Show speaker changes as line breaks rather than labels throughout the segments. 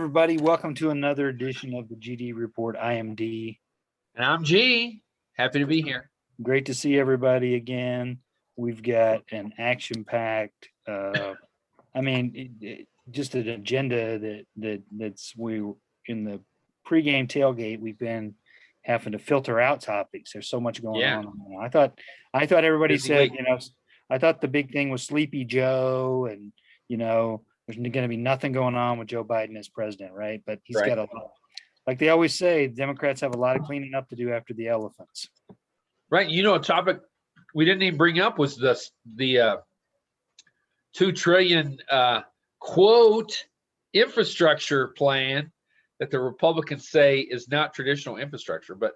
everybody. Welcome to another edition of the GD Report. I am D.
And I'm G. Happy to be here.
Great to see everybody again. We've got an action-packed, just an agenda that's we in the pregame tailgate. We've been having to filter out topics. There's so much going on. I thought everybody
Busy
said,
week.
I thought the big thing was Sleepy Joe, and there's going to be nothing going on with Joe Biden as president, right? But he's got a lot. Like they always say, Democrats have a lot of cleaning up to do after the elephants.
Right. A topic we didn't even bring up was the $2 trillion quote infrastructure plan that the Republicans say is not traditional infrastructure. But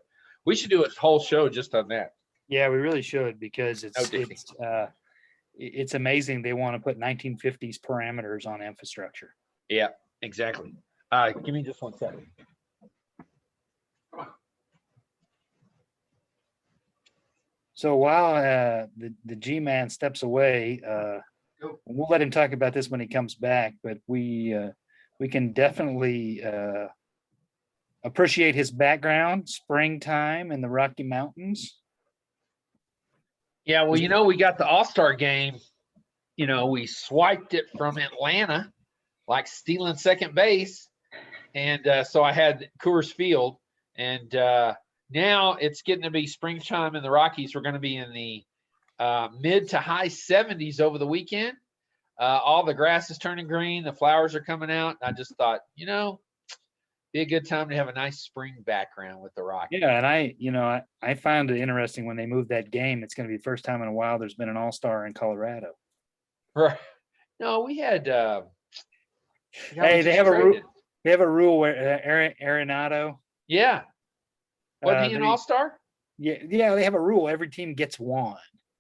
we should do a whole show just on that.
Yeah, we really should, because it's amazing they want to put 1950s parameters on infrastructure.
Yeah, exactly. Give me just 1 second.
So while the G-Man steps away, we'll let him talk about this when he comes back, but we can definitely appreciate his background, springtime in the Rocky Mountains.
Yeah, well, we got the All-Star game. We swiped it from Atlanta, like stealing second base. And so I had Coors Field. And now it's getting to be springtime in the Rockies. We're going to be in the mid to high 70s over the weekend. All the grass is turning green. The flowers are coming out. And I just thought, be a good time to have a nice spring background with the Rockies.
Yeah, and I found it interesting when they moved that game. It's going to be the first time in a while there's been an All-Star in Colorado.
Right. No, we had.
Hey, they have a rule. They have a rule where Arenado.
Yeah. Wasn't he an All-Star?
Yeah. They have a rule. Every team gets one.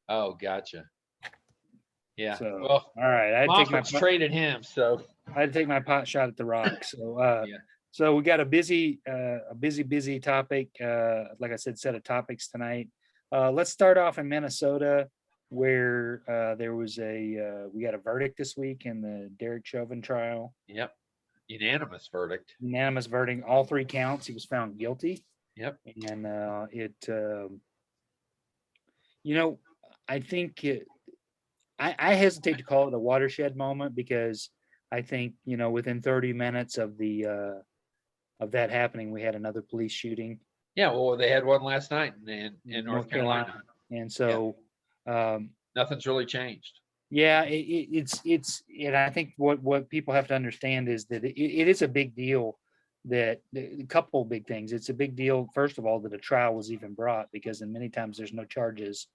Oh, gotcha. Yeah.
So,
well,
all right.
Moffitt's traded him, so
I had to take my pot shot at the Rock. So, So we got a busy topic. Like I said, set of topics tonight. Let's start off in Minnesota, where there was we got a verdict this week in the Derek Chauvin trial.
Yep. Unanimous verdict.
Unanimous verdict. All 3 counts. He was found guilty.
Yep.
And I think I hesitate to call it a watershed moment, because I think, within 30 minutes of that happening, we had another police shooting.
Yeah, well, they had one last night in North Carolina.
And so
nothing's really changed.
Yeah, and I think what people have to understand is that it is a big deal, that a couple of big things. It's a big deal, first of all, that a trial was even brought, because in many times there's no charges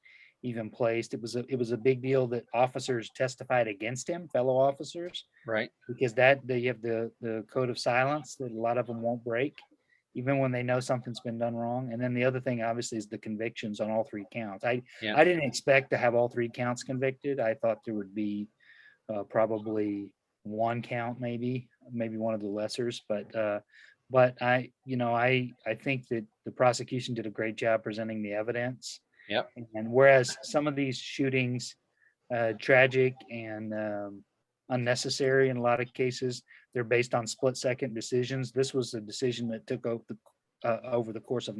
even placed. It was a big deal that officers testified against him, fellow officers,
right?
Because that they have the code of silence that a lot of them won't break, even when they know something's been done wrong. And then the other thing, obviously, is the convictions on all 3 counts. I didn't expect to have all 3 counts convicted. I thought there would be probably 1 count, maybe one of the lessers, but I think that the prosecution did a great job presenting the evidence.
Yep.
And whereas some of these shootings, tragic and unnecessary in a lot of cases, they're based on split-second decisions. This was a decision that took over the course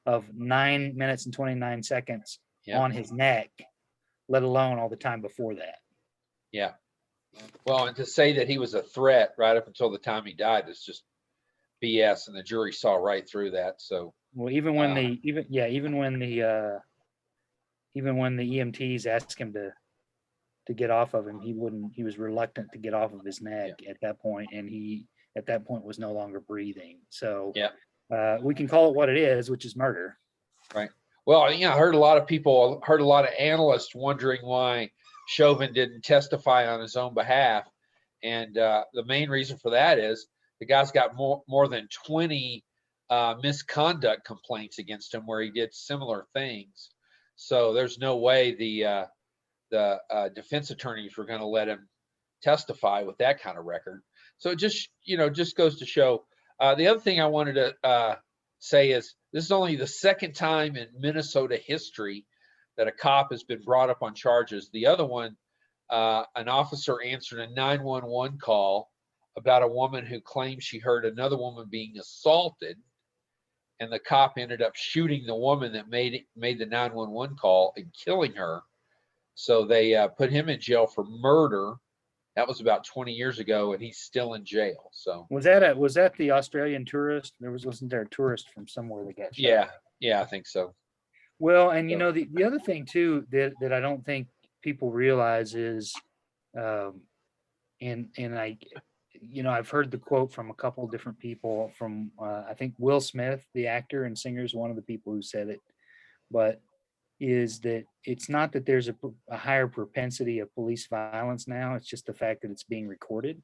of 9 minutes and 29 seconds on his neck, let alone all the time before that.
Yeah. Well, and to say that he was a threat right up until the time he died is just BS, and the jury saw right through that. So,
well, even when the EMTs asked him to get off of him, he was reluctant to get off of his neck at that point, and he at that point was no longer breathing. So we can call it what it is, which is murder.
Right. Well, I heard a lot of analysts wondering why Chauvin didn't testify on his own behalf. And the main reason for that is the guy's got more than 20 misconduct complaints against him where he did similar things. So there's no way the defense attorneys were going to let him testify with that kind of record. So it just goes to show. The other thing I wanted to say is this is only the second time in Minnesota history that a cop has been brought up on charges. The other one, an officer answered a 911 call about a woman who claimed she heard another woman being assaulted, and the cop ended up shooting the woman that made the 911 call and killing her. So they put him in jail for murder. That was about 20 years ago, and he's still in jail. So
was that the Australian tourist? Wasn't there a tourist from somewhere that got shot?
Yeah, I think so.
Well, and the other thing too that I don't think people realize is, and I've heard the quote from a couple of different people. From I think Will Smith, the actor and singer, is one of the people who said it, but is that it's not that there's a higher propensity of police violence now. It's just the fact that it's being recorded.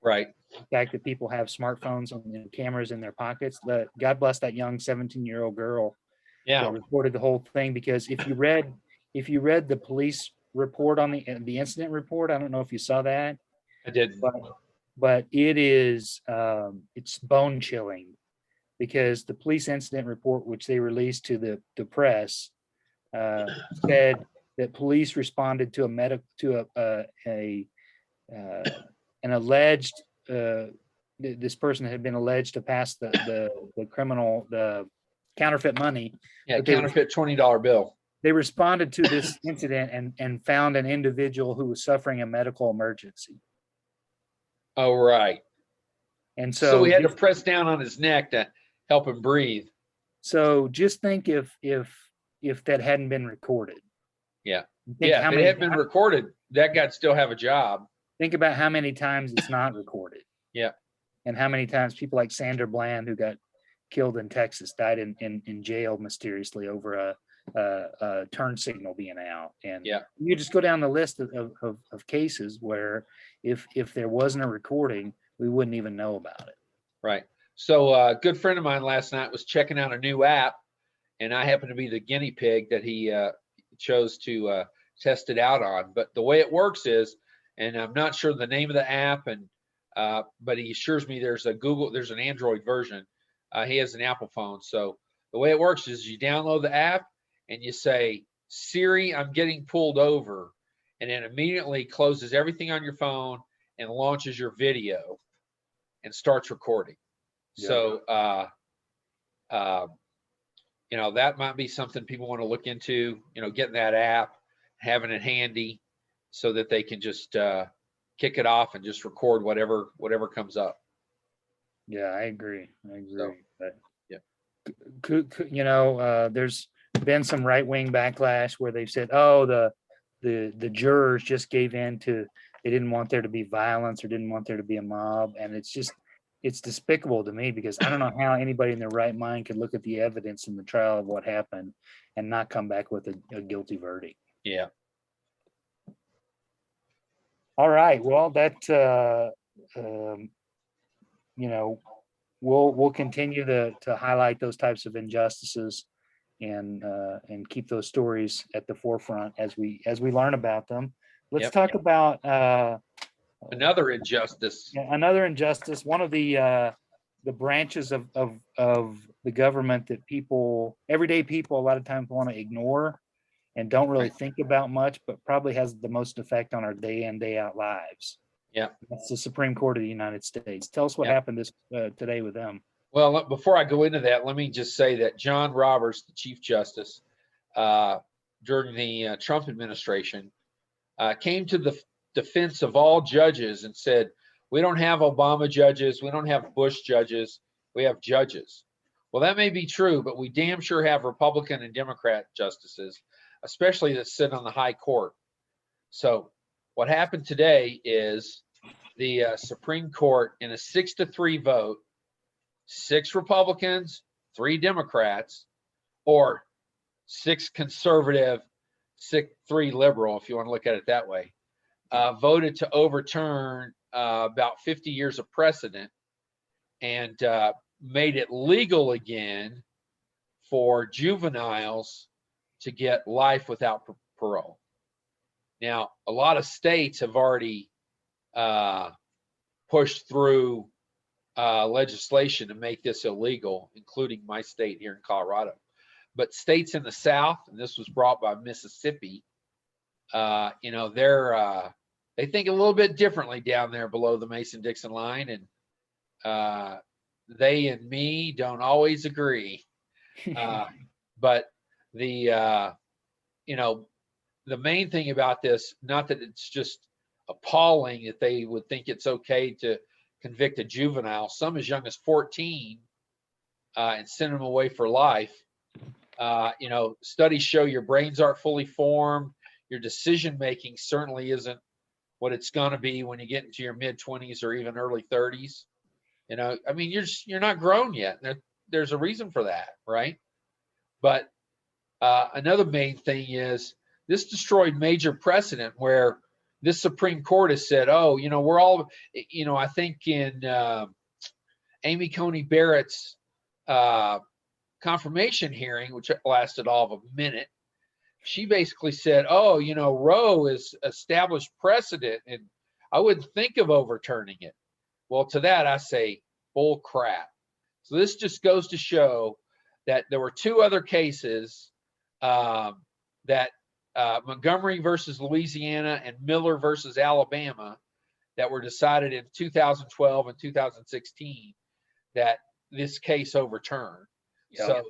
Right.
The fact that people have smartphones and cameras in their pockets. God bless that young 17-year-old girl that reported the whole thing. Because if you read the police report on the incident report, I don't know if you saw that.
I didn't.
But it is it's bone chilling, because the police incident report, which they released to the press, said that police responded to an alleged this person had been alleged to pass the counterfeit money.
Yeah, counterfeit $20 bill.
They responded to this incident and found an individual who was suffering a medical emergency.
Oh, right.
And so
we had to press down on his neck to help him breathe.
So just think if that hadn't been recorded.
Yeah. If it had been recorded, that guy'd still have a job.
Think about how many times it's not recorded.
Yeah.
And how many times people like Sandra Bland, who got killed in Texas, died in jail mysteriously over a turn signal being out. And you just go down the list of cases where if there wasn't a recording, we wouldn't even know about it.
Right. So a good friend of mine last night was checking out a new app, and I happened to be the guinea pig that he chose to test it out on. But the way it works is, and I'm not sure the name of the app, and but he assures me there's an Android version. He has an Apple phone. So the way it works is you download the app and you say, Siri, I'm getting pulled over, and it immediately closes everything on your phone and launches your video and starts recording. Yeah. So that might be something people want to look into, getting that app, having it handy so that they can just kick it off and just record whatever comes up.
Yeah, I agree.
So,
there's been some right-wing backlash where they've said, oh, the jurors just gave in to, they didn't want there to be violence or didn't want there to be a mob. And it's despicable to me, because I don't know how anybody in their right mind could look at the evidence in the trial of what happened and not come back with a guilty verdict.
Yeah.
All right. Well, that, we'll continue to highlight those types of injustices and keep those stories at the forefront as we learn about them. Let's talk about
another injustice.
Another injustice. One of the branches of the government that everyday people, a lot of times want to ignore and don't really think about much, but probably has the most effect on our day in, day out lives.
Yeah.
That's the Supreme Court of the United States. Tell us what happened today with them.
Well, before I go into that, let me just say that John Roberts, the Chief Justice, during the Trump administration, came to the defense of all judges and said, we don't have Obama judges, we don't have Bush judges, we have judges. Well, that may be true, but we damn sure have Republican and Democrat justices, especially that sit on the high court. So what happened today is the Supreme Court, in a 6-3 vote, 6 Republicans, 3 Democrats, or 6 conservative, 3 liberal, if you want to look at it that way, voted to overturn about 50 years of precedent and made it legal again for juveniles to get life without parole. Now, a lot of states have already pushed through legislation to make this illegal, including my state here in Colorado. But states in the South, and this was brought by Mississippi, they they think a little bit differently down there below the Mason-Dixon line, and they and me don't always agree. But the the main thing about this, not that it's just appalling that they would think it's okay to convict a juvenile, some as young as 14, and send them away for life. Studies show your brains aren't fully formed. Your decision making certainly isn't what it's going to be when you get into your mid 20s or even early 30s. You're not grown yet. There's a reason for that, right? But another main thing is this destroyed major precedent where this Supreme Court has said, we're all, I think in Amy Coney Barrett's confirmation hearing, which lasted all of a minute, she basically said, Roe is established precedent and I wouldn't think of overturning it. Well, to that I say, bull crap. So this just goes to show that there were two other cases, that Montgomery versus Louisiana and Miller versus Alabama, that were decided in 2012 and 2016, that this case overturned. Yeah. So,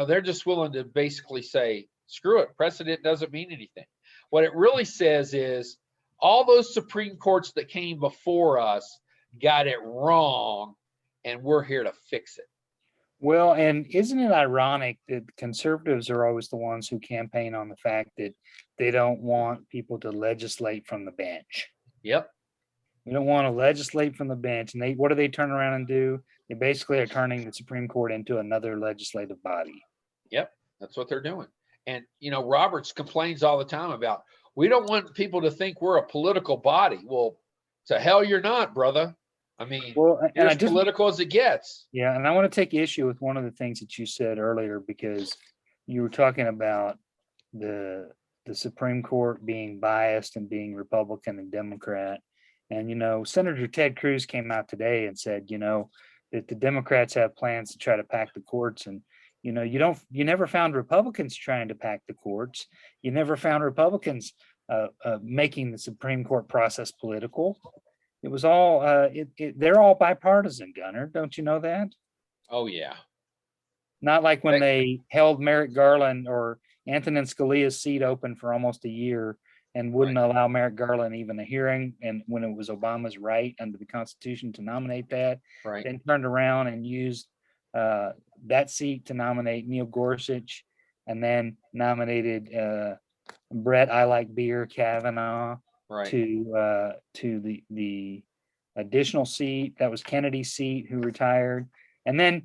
they're just willing to basically say, screw it, precedent doesn't mean anything. What it really says is all those Supreme Courts that came before us got it wrong, and we're here to fix it.
Well, and isn't it ironic that conservatives are always the ones who campaign on the fact that they don't want people to legislate from the bench?
Yep.
We don't want to legislate from the bench. And what do they turn around and do? They basically are turning the Supreme Court into another legislative body.
Yep, that's what they're doing. And, Roberts complains all the time about, we don't want people to think we're a political body. Well, to hell you're not, brother. I mean, you're as political as it gets.
Yeah, and I want to take issue with one of the things that you said earlier, because you were talking about the Supreme Court being biased and being Republican and Democrat. And, Senator Ted Cruz came out today and said, that the Democrats have plans to try to pack the courts. And, you never found Republicans trying to pack the courts. You never found Republicans making the Supreme Court process political. It was all, they're all bipartisan, Gunner. Don't you know that?
Oh, yeah.
Not like when they held Merrick Garland or Antonin Scalia's seat open for almost a year and wouldn't allow Merrick Garland even a hearing, and when it was Obama's right under the Constitution to nominate that, then turned around and used that seat to nominate Neil Gorsuch, and then nominated Brett I Like Beer Kavanaugh to the additional seat that was Kennedy's seat, who retired, and then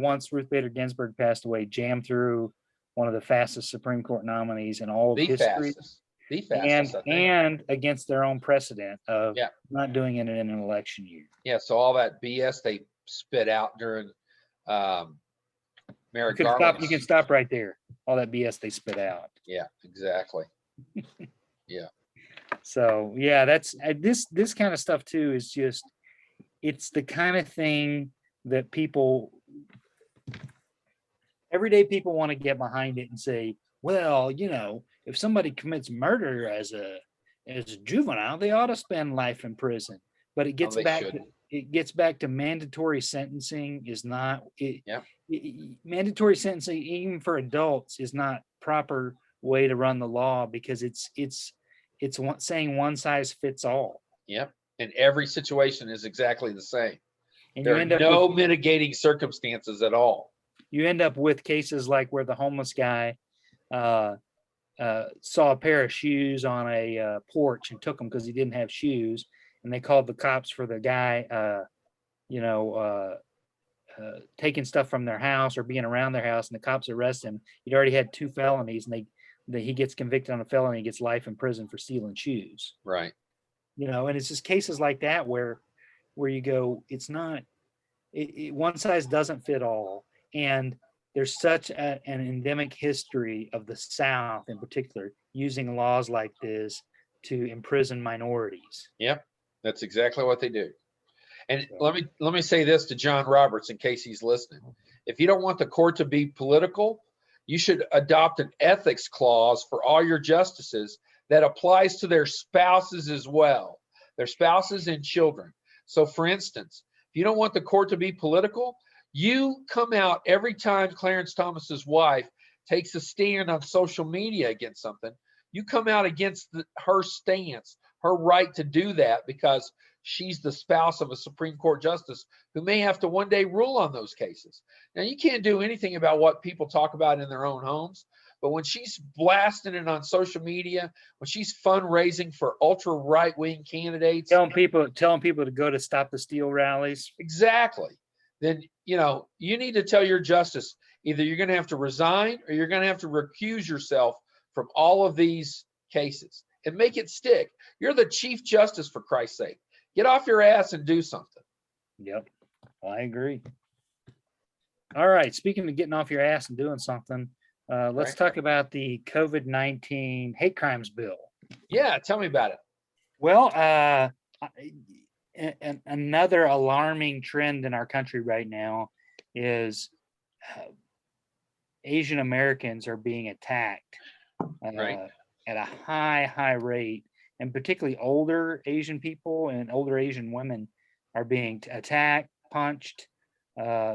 once Ruth Bader Ginsburg passed away, jammed through one of the fastest Supreme Court nominees in all of history, and against their own precedent of not doing it in an election year.
Yeah, so all that BS they spit out during Merrick Garland.
You can stop right there. All that BS they spit out.
Yeah, exactly. Yeah.
So yeah, that's this kind of stuff too is just, it's the kind of thing that everyday people want to get behind it and say, well, if somebody commits murder as a juvenile, they ought to spend life in prison. But it gets back to mandatory sentencing is not mandatory sentencing, even for adults, is not proper way to run the law, because it's saying one size fits all.
Yep. And every situation is exactly the same.
And
there are no mitigating circumstances at all.
You end up with cases like where the homeless guy saw a pair of shoes on a porch and took them because he didn't have shoes, and they called the cops for the guy taking stuff from their house or being around their house, and the cops arrest him. He'd already had 2 felonies, and he gets convicted on a felony, gets life in prison for stealing shoes.
Right.
And it's just cases like that where you go, it's not, one size doesn't fit all. And there's such an endemic history of the South in particular using laws like this to imprison minorities.
Yep, that's exactly what they do. And let me say this to John Roberts in case he's listening. If you don't want the court to be political, you should adopt an ethics clause for all your justices that applies to their spouses as well, their spouses and children. So for instance, if you don't want the court to be political, you come out every time Clarence Thomas's wife takes a stand on social media against something, you come out against her stance, her right to do that, because she's the spouse of a Supreme Court justice who may have to one day rule on those cases. Now, you can't do anything about what people talk about in their own homes, but when she's blasting it on social media, when she's fundraising for ultra right-wing candidates,
telling people to go to Stop the Steal rallies.
Exactly. Then, you need to tell your justice, either you're going to have to resign or you're going to have to recuse yourself from all of these cases and make it stick. You're the Chief Justice, for Christ's sake. Get off your ass and do something.
Yep, I agree. All right, speaking of getting off your ass and doing something, let's talk about the COVID-19 hate crimes bill.
Yeah, tell me about it.
Well, another alarming trend in our country right now is Asian Americans are being attacked at a high rate, and particularly older Asian people and older Asian women are being attacked, punched,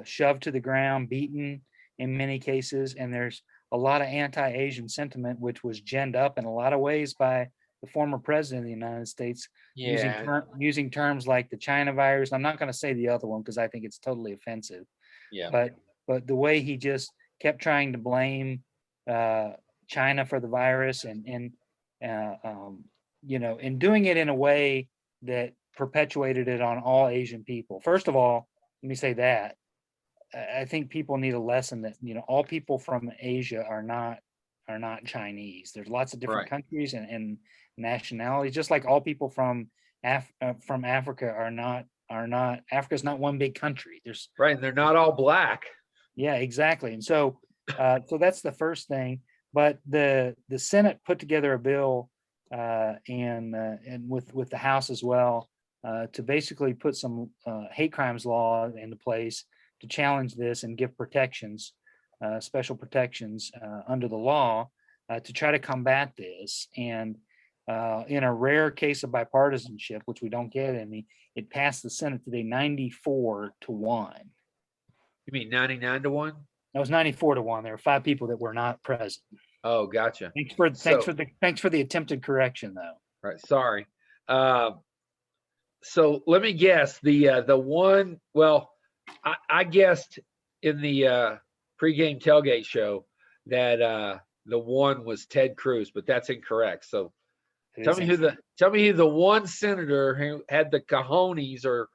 shoved to the ground, beaten in many cases. And there's a lot of anti-Asian sentiment, which was ginned up in a lot of ways by the former president of the United States, using terms like the China virus. I'm not going to say the other one because I think it's totally offensive.
Yeah.
But the way he just kept trying to blame China for the virus, and doing it in a way that perpetuated it on all Asian people. First of all, let me say that I think people need a lesson that all people from Asia are not Chinese. There's lots of different countries and nationalities, just like all people from Africa are not. Africa's not one big country. There's
and they're not all black.
Yeah, exactly. And so that's the first thing. But the Senate put together a bill and with the House as well to basically put some hate crimes law into place to challenge this and give protections, special protections under the law to try to combat this. And in a rare case of bipartisanship, which we don't get any, it passed the Senate today 94-1.
You mean 99-1?
That was 94-1. There were 5 people that were not present.
Oh, gotcha.
Thanks for the attempted correction, though.
Right. Sorry. So let me guess. The one. Well, I guessed in the pregame tailgate show that the one was Ted Cruz, but that's incorrect. So tell me who the one senator who had the cojones or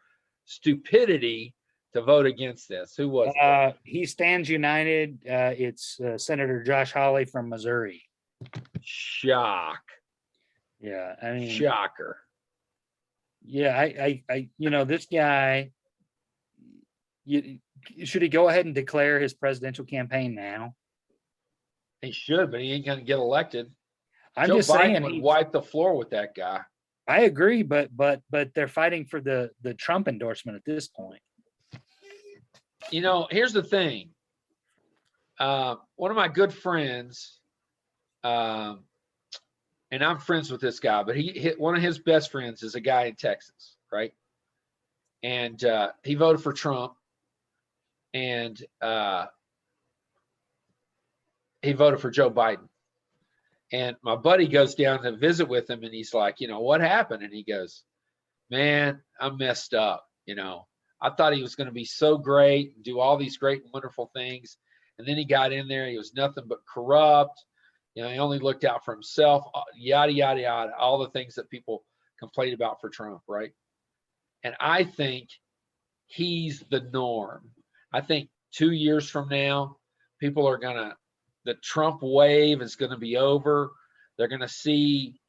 stupidity to vote against this. Who was it?
He stands united. It's Senator Josh Hawley from Missouri.
Shock.
Yeah, I mean,
shocker.
Yeah, I this guy. Should he go ahead and declare his presidential campaign now?
He should, but he ain't going to get elected.
I'm
Joe
just
Biden
saying,
would wipe the floor with that guy.
I agree, but they're fighting for the Trump endorsement at this point.
Here's the thing. One of my good friends, and I'm friends with this guy, but one of his best friends is a guy in Texas, right? And he voted for Trump, and he voted for Joe Biden. And my buddy goes down to visit with him, and he's like, what happened? And he goes, man, I'm messed up. I thought he was going to be so great and do all these great and wonderful things. And then he got in there. He was nothing but corrupt. He only looked out for himself, yada, yada, yada, all the things that people complain about for Trump, right? And I think he's the norm. I think 2 years from now, people are the Trump wave is going to be over. They're going to see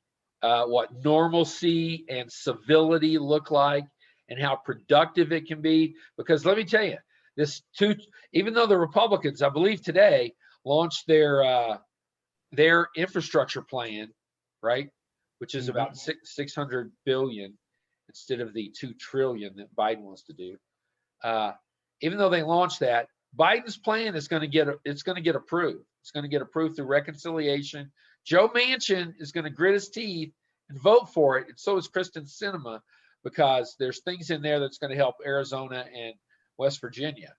what normalcy and civility look like and how productive it can be. Because let me tell you, even though the Republicans, I believe today, launched their infrastructure plan, right, which is about $600 billion instead of the $2 trillion that Biden wants to do. Even though they launched that, Biden's plan is going to get approved. It's going to get approved through reconciliation, Joe Manchin is going to grit his teeth and vote for it, and so is Kristen Sinema, because there's things in there that's going to help Arizona and West Virginia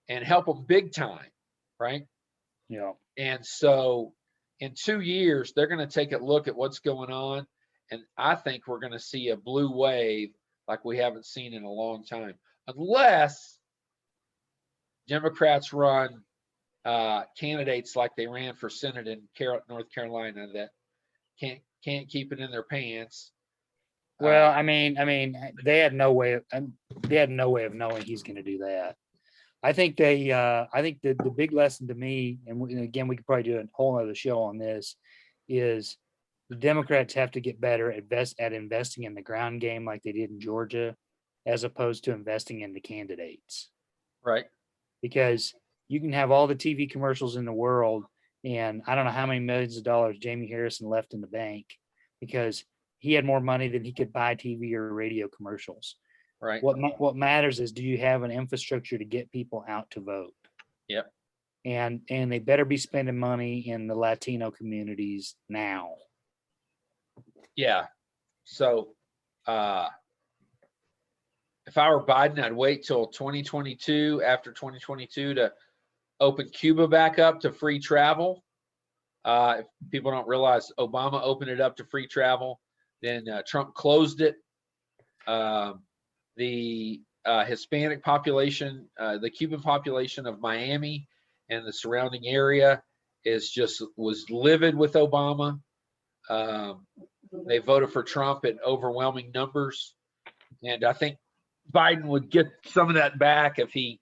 and help them big time, right?
Yeah.
And so in 2 years, they're going to take a look at what's going on, and I think we're going to see a blue wave like we haven't seen in a long time, unless Democrats run candidates like they ran for Senate in North Carolina that can't keep it in their pants.
Well, I mean, they had no way. They had no way of knowing he's going to do that. I think I think the big lesson to me, and again, we could probably do a whole other show on this, is the Democrats have to get better at investing in the ground game like they did in Georgia, as opposed to investing in the candidates.
Right.
Because you can have all the TV commercials in the world, and I don't know how many millions of dollars Jamie Harrison left in the bank because he had more money than he could buy TV or radio commercials.
Right.
What matters is, do you have an infrastructure to get people out to vote?
Yep.
And they better be spending money in the Latino communities now.
Yeah. So if I were Biden, I'd wait till 2022, after 2022, to open Cuba back up to free travel. If people don't realize, Obama opened it up to free travel, then Trump closed it. The Hispanic population, the Cuban population of Miami and the surrounding area was livid with Obama. They voted for Trump in overwhelming numbers, and I think Biden would get some of that back if he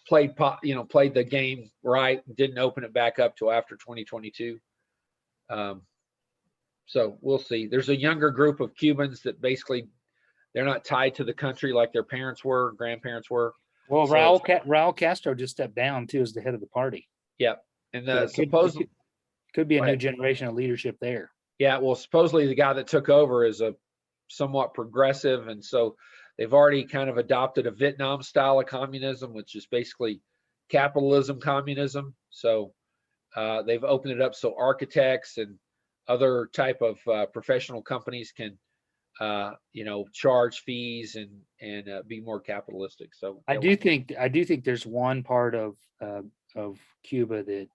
played the game right, didn't open it back up till after 2022. So we'll see. There's a younger group of Cubans that basically they're not tied to the country like their parents were, grandparents were.
Well, so, Raul Castro just stepped down too as the head of the party.
Yeah, and
so supposedly could be a new generation of leadership there.
Yeah, well, supposedly the guy that took over is a somewhat progressive, and so they've already kind of adopted a Vietnam style of communism, which is basically capitalism communism. So they've opened it up so architects and other type of professional companies can charge fees and be more capitalistic. So
I do think there's one part of Cuba that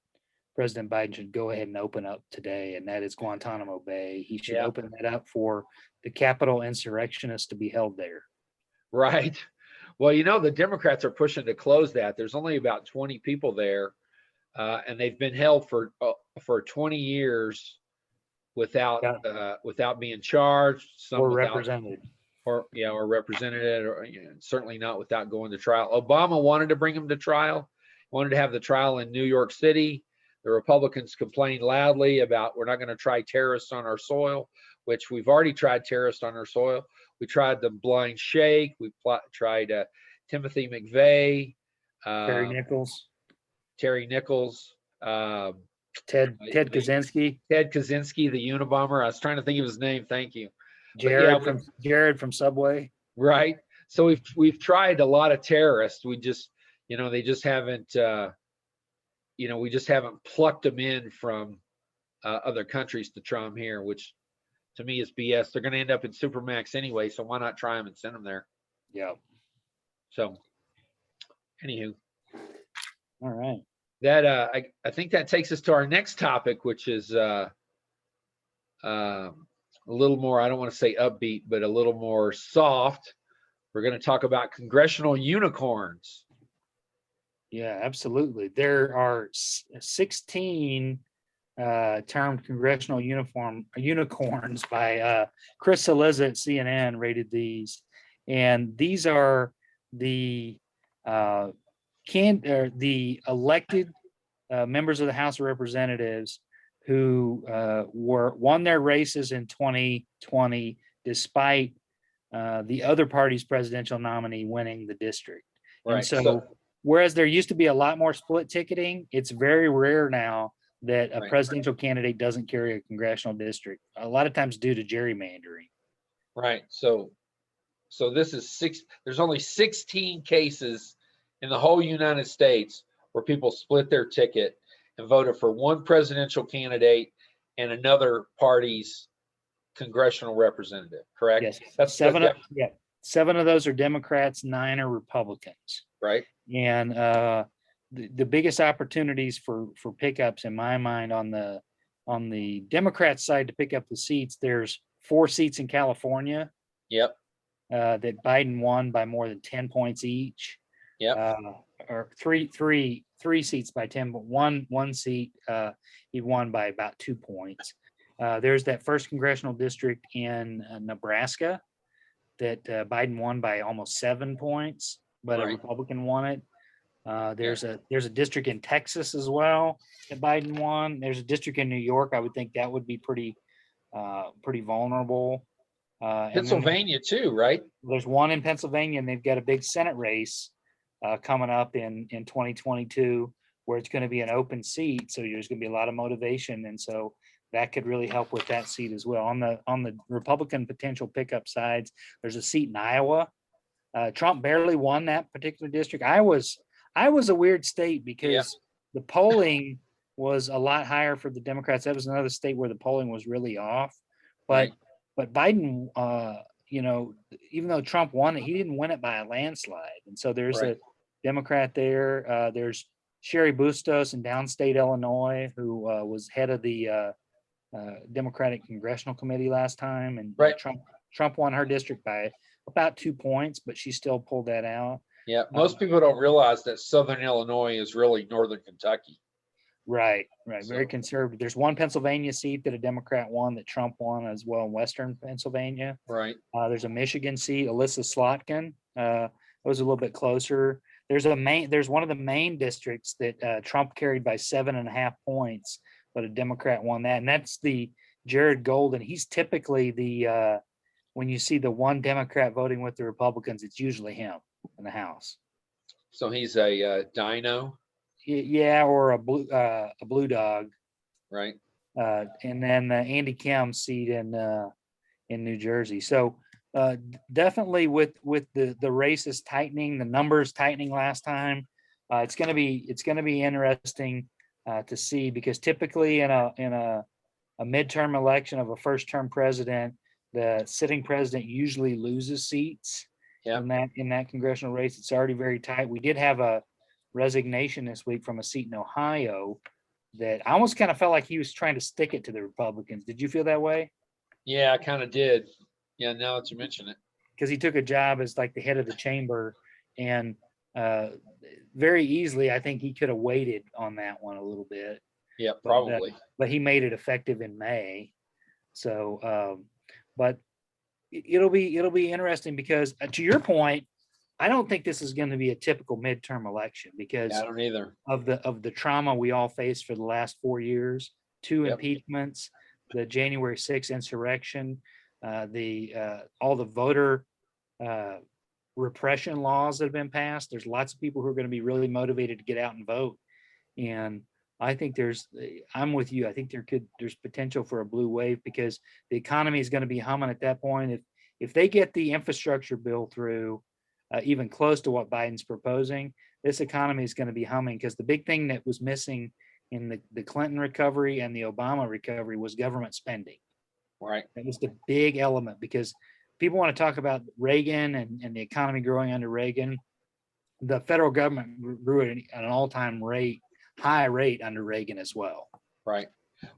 President Biden should go ahead and open up today, and that is Guantanamo Bay. He should open that up for the Capitol insurrectionists to be held there.
Right. Well, the Democrats are pushing to close that. There's only about 20 people there, and they've been held for 20 years without being charged,
or represented,
or represented, or certainly not without going to trial. Obama wanted to bring him to trial, wanted to have the trial in New York City. The Republicans complained loudly about, we're not going to try terrorists on our soil, which we've already tried terrorists on our soil. We tried the Blind Sheikh. We tried Timothy McVeigh,
Terry Nichols, Ted Kaczynski,
the Unabomber. I was trying to think of his name. Thank you,
Jared from Subway.
Right. So we've tried a lot of terrorists. We just, they just haven't. We just haven't plucked them in from other countries to try them here, which to me is BS. They're going to end up in Supermax anyway, so why not try them and send them there?
Yeah.
So, anywho.
All right.
That I think that takes us to our next topic, which is a little more, I don't want to say upbeat, but a little more soft. We're going to talk about congressional unicorns.
Yeah, absolutely. There are 16 termed congressional unicorns by Chris Cillizza at CNN rated these, and these are the elected members of the House of Representatives who won their races in 2020 despite the other party's presidential nominee winning the district. Right. And so whereas there used to be a lot more split ticketing, it's very rare now that a presidential candidate doesn't carry a congressional district, a lot of times due to gerrymandering.
Right. So this is there's only 16 cases in the whole United States where people split their ticket. and voted for one presidential candidate and another party's congressional representative, correct?
Yes.
That's
Seven of those are Democrats, 9 are Republicans.
right.
And the biggest opportunities for pickups in my mind on the Democrat side to pick up the seats, there's 4 seats in California.
Yep.
That Biden won by more than 10 points each.
Yep.
Or three seats by 10, but one seat he won by about 2 points. There's that first congressional district in Nebraska that Biden won by almost 7 points, but a Republican won it. There's a district in Texas as well that Biden won. There's a district in New York. I would think that would be pretty vulnerable.
Pennsylvania too, right?
There's one in Pennsylvania, and they've got a big Senate race coming up in 2022 where it's going to be an open seat. So there's going to be a lot of motivation, and so that could really help with that seat as well. On the Republican potential pickup sides, there's a seat in Iowa. Trump barely won that particular district. Iowa's a weird state because the polling was a lot higher for the Democrats. That was another state where the polling was really off. But Biden, even though Trump won it, he didn't win it by a landslide. And so there's a Democrat there. There's Sherry Bustos in downstate Illinois, who was head of the Democratic Congressional Committee last time. And Trump won her district by about 2 points, but she still pulled that out.
Yeah, most people don't realize that Southern Illinois is really Northern Kentucky.
Right. Very conservative. There's one Pennsylvania seat that a Democrat won that Trump won as well in Western Pennsylvania.
Right.
There's a Michigan seat, Alyssa Slotkin. It was a little bit closer. There's one of the main districts that Trump carried by 7.5 points, but a Democrat won that, and that's the Jared Golden. He's typically the when you see the one Democrat voting with the Republicans, it's usually him in the House.
So he's a dino.
Yeah, or a blue dog,
right?
And then Andy Kim's seat in New Jersey. So definitely with the races tightening, the numbers tightening last time, it's going to be interesting to see, because typically in a midterm election of a first term president, the sitting president usually loses seats in that congressional race. It's already very tight. We did have a resignation this week from a seat in Ohio that I almost kind of felt like he was trying to stick it to the Republicans. Did you feel that way?
Yeah, I kind of did. Yeah, now that you mention it.
Because he took a job as like the head of the chamber, and very easily, I think he could have waited on that one a little bit.
Yeah, probably.
But he made it effective in May. So, but it'll be interesting because to your point, I don't think this is going to be a typical midterm election because
I don't either.
Of the trauma we all faced for the last 4 years, 2 impeachments, the January 6th insurrection, all the voter repression laws that have been passed. There's lots of people who are going to be really motivated to get out and vote. And I think I'm with you. I think there's potential for a blue wave because the economy is going to be humming at that point. If they get the infrastructure bill through, even close to what Biden's proposing, this economy is going to be humming, because the big thing that was missing in the Clinton recovery and the Obama recovery was government spending.
Right.
That was the big element, because people want to talk about Reagan and the economy growing under Reagan. The federal government grew at an all-time high rate under Reagan as well.
Right.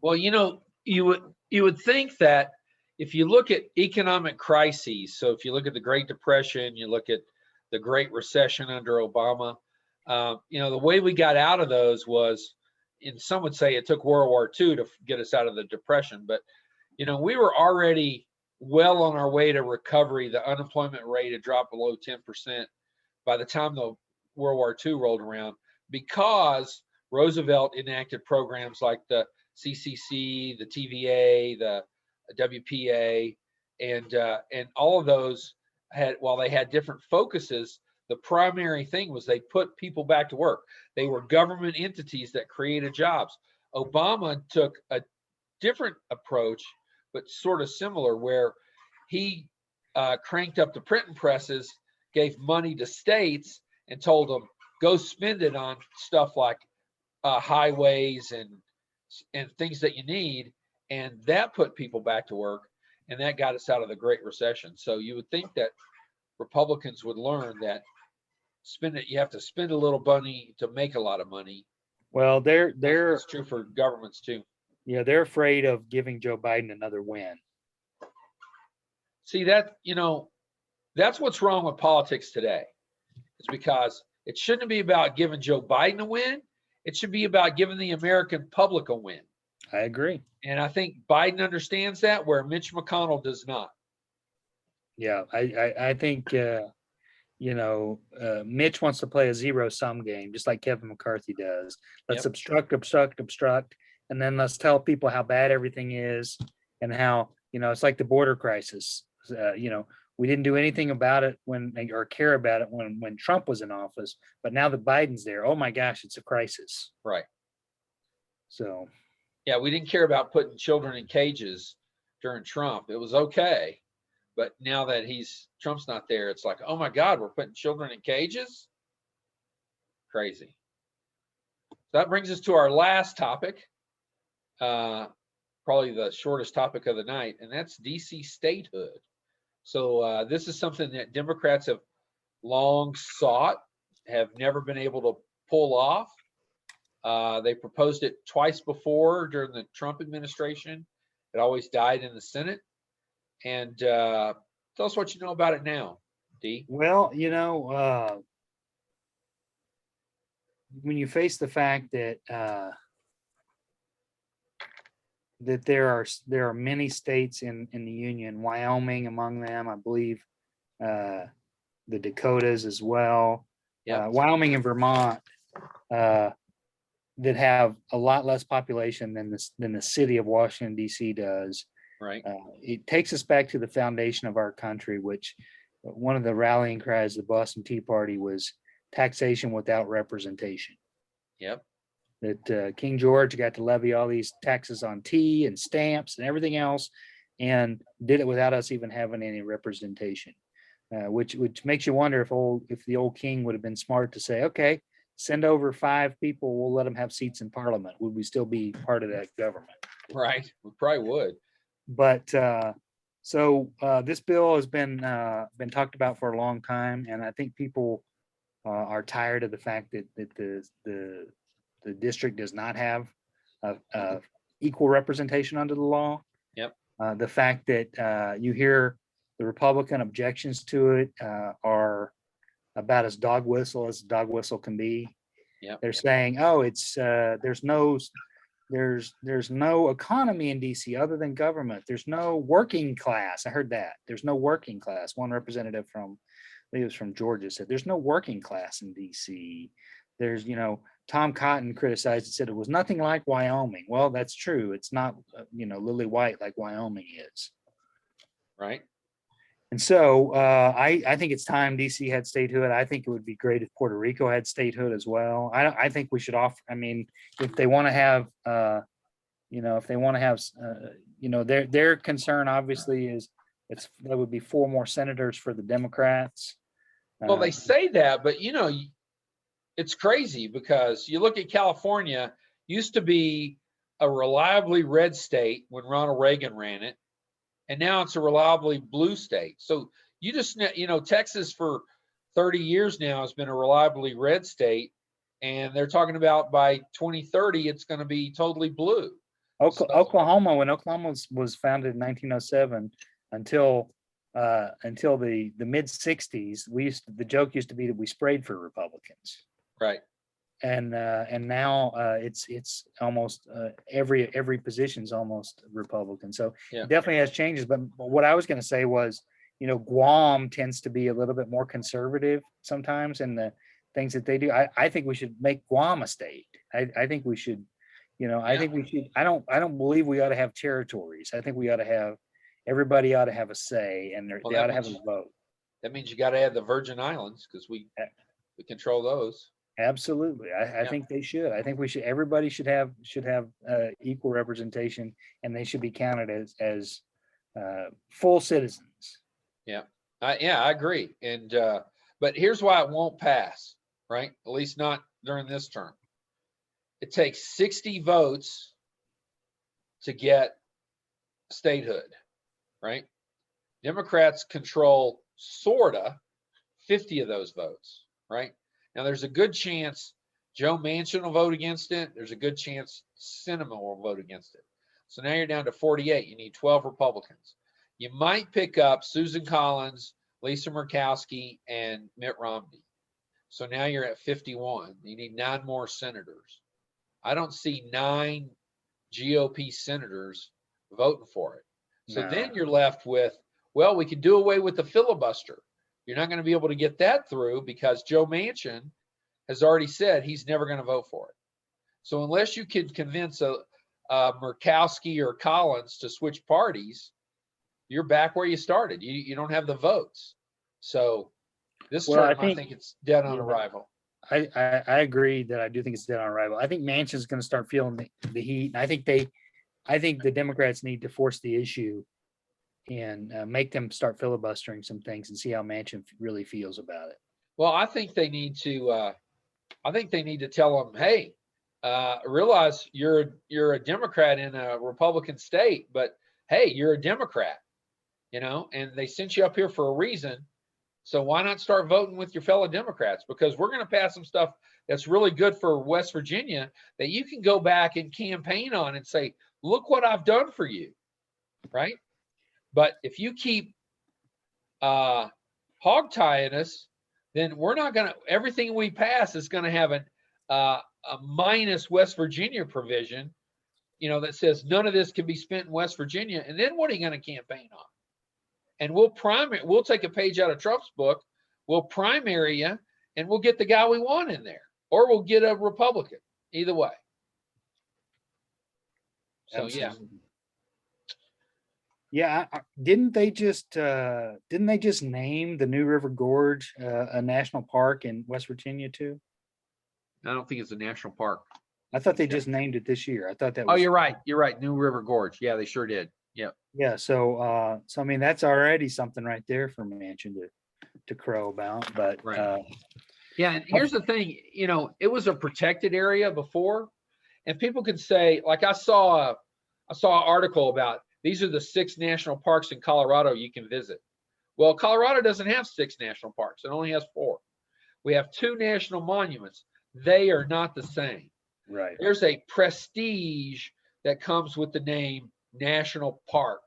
Well, you would think that if you look at economic crises, so if you look at the Great Depression, you look at the Great Recession under Obama, the way we got out of those was, and some would say it took World War II to get us out of the Depression, but we were already well on our way to recovery. The unemployment rate had dropped below 10% by the time the World War II rolled around, because Roosevelt enacted programs like the CCC, the TVA, the WPA, and all of those while they had different focuses, the primary thing was they put people back to work. They were government entities that created jobs. Obama took a different approach, but sort of similar, where he cranked up the printing presses, gave money to states, and told them, go spend it on stuff like highways and things that you need, and that put people back to work, and that got us out of the Great Recession. So you would think that Republicans would learn that you have to spend a little money to make a lot of money.
Well,
It's true for governments too.
Yeah, they're afraid of giving Joe Biden another win.
See that, that's what's wrong with politics today. It's because it shouldn't be about giving Joe Biden a win. It should be about giving the American public a win.
I agree.
And I think Biden understands that, where Mitch McConnell does not.
Yeah, I think Mitch wants to play a zero-sum game, just like Kevin McCarthy does. Let's obstruct, and then let's tell people how bad everything is, and how it's like the border crisis. We didn't do anything about it or care about it when Trump was in office, but now that Biden's there, oh my gosh, it's a crisis.
Right.
So.
Yeah, we didn't care about putting children in cages during Trump. It was okay. But now that Trump's not there, it's like, oh my God, we're putting children in cages? Crazy. So that brings us to our last topic, probably the shortest topic of the night, and that's DC statehood. So this is something that Democrats have long sought, have never been able to pull off. They proposed it twice before during the Trump administration. It always died in the Senate. And tell us what you know about it now, D.
Well, when you face the fact that that there are many states in the union, Wyoming among them, I believe, the Dakotas as well, Wyoming and Vermont, that have a lot less population than the city of Washington, D.C. does.
Right.
It takes us back to the foundation of our country, which one of the rallying cries of the Boston Tea Party was taxation without representation.
Yep.
That King George got to levy all these taxes on tea and stamps and everything else, and did it without us even having any representation, which makes you wonder if the old king would have been smart to say, okay, send over 5 people, we'll let them have seats in Parliament. Would we still be part of that government?
Right, we probably would.
But so this bill has been talked about for a long time, and I think people are tired of the fact that the district does not have equal representation under the law.
Yep.
The fact that you hear the Republican objections to it are about as dog whistle can be.
Yep.
They're saying, oh, it's there's no economy in DC other than government. There's no working class. I heard that. There's no working class. One representative I think it was from Georgia, said there's no working class in DC. There's, Tom Cotton criticized it, said it was nothing like Wyoming. Well, that's true. It's not, lily white like Wyoming is.
Right.
And so I think it's time DC had statehood. I think it would be great if Puerto Rico had statehood as well. I think we should offer. I mean, if they want to have, their concern obviously is there would be 4 more senators for the Democrats.
Well, they say that, but it's crazy because you look at California, used to be a reliably red state when Ronald Reagan ran it. And now it's a reliably blue state. So you just, Texas for 30 years now has been a reliably red state. And they're talking about by 2030, it's going to be totally blue.
Oklahoma, when Oklahoma was founded in 1907, until the mid 60s, the joke used to be that we sprayed for Republicans.
Right.
And now it's almost every position's almost Republican. So it definitely has changes. But what I was going to say was, Guam tends to be a little bit more conservative sometimes in the things that they do. I think we should make Guam a state. I think we should, I think we should. I don't believe we ought to have territories. I think everybody ought to have a say, and they ought to have a vote.
That means you got to add the Virgin Islands because we control those.
Absolutely. I think they should. I think everybody should have equal representation, and they should be counted as full citizens.
Yeah. I agree. And, but here's why it won't pass, right? At least not during this term. it takes 60 votes to get statehood, right? Democrats control sorta 50 of those votes, right? Now there's a good chance Joe Manchin will vote against it. There's a good chance Sinema will vote against it. So now you're down to 48. You need 12 Republicans. You might pick up Susan Collins, Lisa Murkowski, and Mitt Romney. So now you're at 51. You need 9 more senators. I don't see 9 GOP senators voting for it. So then you're left with, well, we could do away with the filibuster. You're not going to be able to get that through because Joe Manchin has already said he's never going to vote for it. So unless you can convince a Murkowski or Collins to switch parties, you're back where you started. You don't have the votes. So this term, I think it's dead on arrival.
I agree that I do think it's dead on arrival. I think Manchin's going to start feeling the heat. And I think the Democrats need to force the issue and make them start filibustering some things and see how Manchin really feels about it.
Well, I think they need to. I think they need to tell them, hey, realize you're a Democrat in a Republican state, but hey, you're a Democrat, and they sent you up here for a reason. So why not start voting with your fellow Democrats? Because we're going to pass some stuff that's really good for West Virginia that you can go back and campaign on and say, look what I've done for you, right? But if you keep hog tying us, then we're not going to, everything we pass is going to have a minus West Virginia provision, that says none of this can be spent in West Virginia. And then what are you going to campaign on? And we'll take a page out of Trump's book, we'll primary you, and we'll get the guy we want in there, or we'll get a Republican. Either way. So
absolutely. Yeah. Didn't they just name the New River Gorge a national park in West Virginia too?
I don't think it's a national park.
I thought they just named it this year. I thought that was.
Oh, you're right. You're right. New River Gorge. Yeah, they sure did. Yep.
Yeah. So I mean, that's already something right there for Manchin to crow about. But
right. Yeah. And here's the thing, it was a protected area before, and people could say, like, I saw an article about these are the 6 national parks in Colorado you can visit. Well, Colorado doesn't have 6 national parks. It only has 4. We have 2 national monuments. They are not the same.
Right.
There's a prestige that comes with the name national park.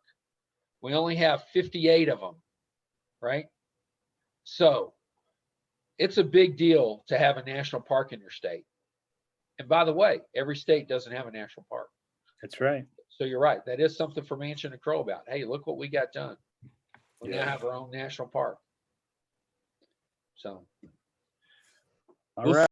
We only have 58 of them, right? So it's a big deal to have a national park in your state. And by the way, every state doesn't have a national park.
That's right.
So you're right. That is something for Manchin to crow about. Hey, look what we got done. We now have our own national park. So.
All right.